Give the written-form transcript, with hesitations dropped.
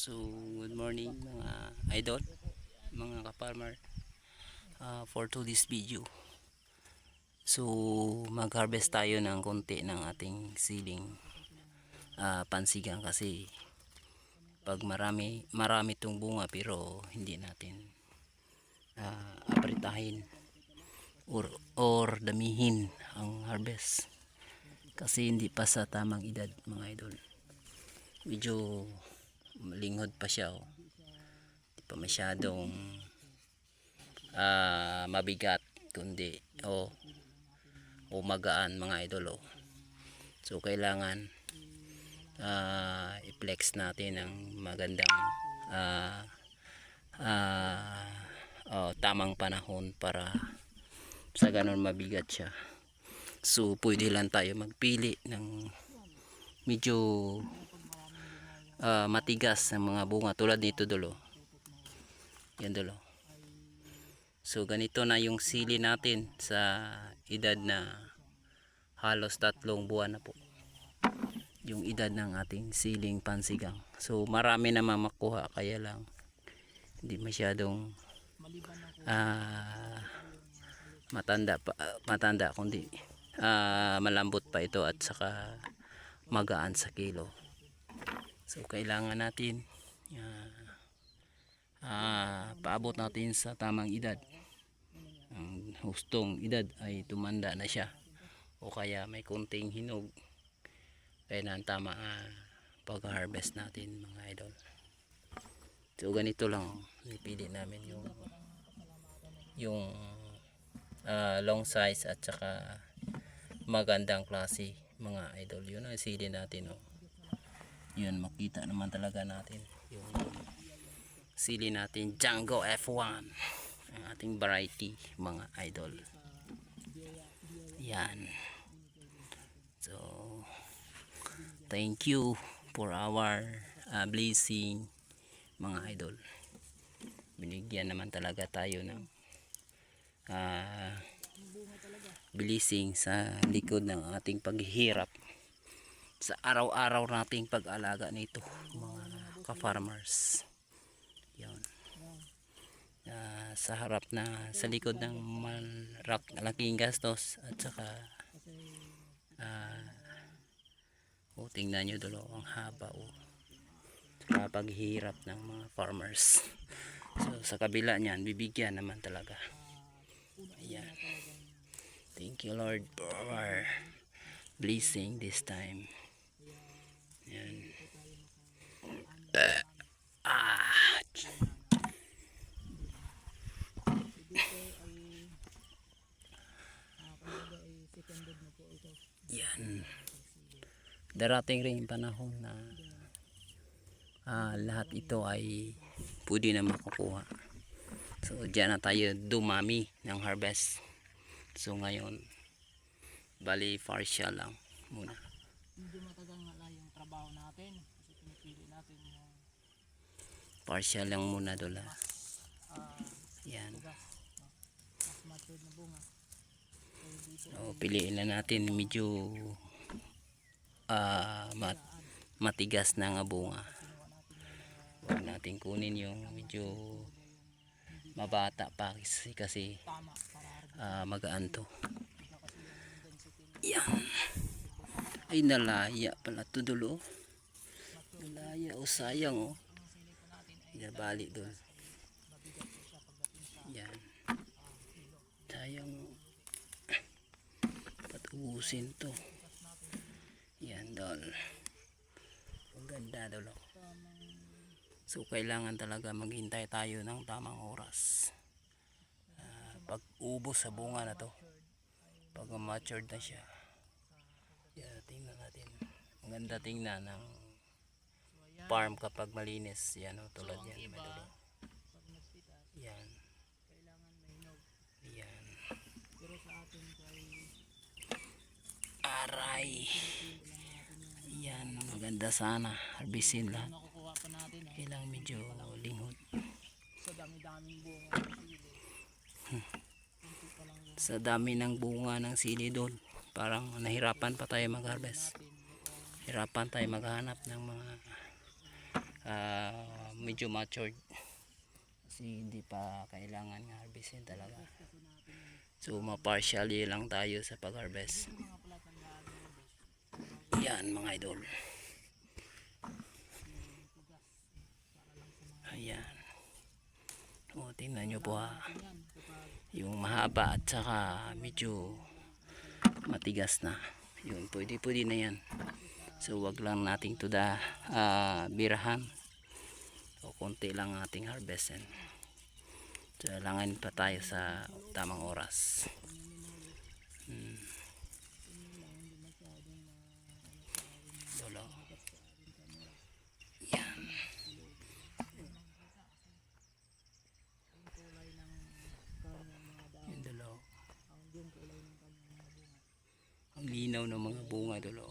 So, good morning mga idol, mga ka-farmer. For today's video, so mag-harvest tayo ng konti ng ating siling pansigang kasi pag marami itong bunga pero hindi natin apritahin or damihin ang harvest kasi hindi pa sa tamang edad mga idol. Medyo malinghod pa siya, oh. Hindi pa masyadong mabigat kundi o magaan mga idol, oh. So kailangan i-flex natin ang magandang tamang panahon para sa ganun mabigat siya. So pwede lang tayo magpili ng medyo matigas ng mga bunga tulad nito dulo. Yan dulo. So ganito na yung sili natin sa edad na halos 3 buwan na po. Yung edad ng ating siling pansigang. So marami naman makuha kaya lang hindi masyadong matanda kundi malambot pa ito at saka magaan sa kilo. So kailangan natin paabot natin sa tamang edad. Ang hustong edad ay tumanda na siya o kaya may kunting hinog, kaya na tama pag-harvest natin mga idol. So ganito lang ipili namin yung long size at saka magandang klase mga idol. Yun ang sili natin, oh. Yun, makita naman talaga natin yung sili natin, Django F1 ang ating variety mga idol. Yan. So thank you for our blessing mga idol. Binigyan naman talaga tayo ng blessing sa likod ng ating paghihirap sa araw-araw nating pag-alaga nito mga ka-farmers. Yan. Sa harap na sa likod ng malaking gastos at saka tingnan nyo dulo ang haba sa paghihirap ng mga farmers. So sa kabila niyan bibigyan naman talaga. Ayan. Thank you Lord for our blessing this time. Ayan. Yan. Darating rin panahon na lahat ito ay pwede na makukuha. So diyan na tayo dumami ng harvest. So ngayon bali partial lang muna. Medyo matagal nga lang yung trabaho natin kasi pinipili natin yung partial lang muna dola. Yan. Mas matured na bunga. So piliin na natin medyo matigas na nga bunga. Huwag natin kunin yung medyo mabata pa kasi magaan to. Yan. Ay nalaya pala to dulo. Nalaya o sayang, oh. Inabali doon. Yan. Sayang. Patubusin to. Yan dol. Ang ganda dulo. So kailangan talaga maghintay tayo ng tamang oras. Pag ubos sa bunga na to, pag matured na siya, yan, tingnan natin. Maganda tingnan ng farm kapag malinis. Yan, oh, tulad yan. Yan. Yan. Aray. Yan, maganda sana. Harbisin lahat. Kailangan medyo linghod. sa dami-daming bunga ng sili. Sa dami ng bunga ng sili doon, parang nahirapan pa tayo mag-harvest. Hirapan tayo maghanap ng mga medyo matured. Kasi hindi pa kailangan harvestin talaga. So ma-partially lang tayo sa pag-harvest. Mga pala tandaan mo boss. Yan mga idol. Tugas. Para lang sa mga Ayan. O tingnan nyo po ha. yan. Kapag Yung mahaba at saka medyo matigas na. Yun, pwede na yan. So wag lang nating tuda birahan. O konti lang ating harvestin. So kailangan pa tayo sa tamang oras. Dolo. Yan. kulay ng kanyang mga dahon. Yung dolo. Yung kulay ng kanyang mga bunga. Ang linaw ng mga bunga dolo.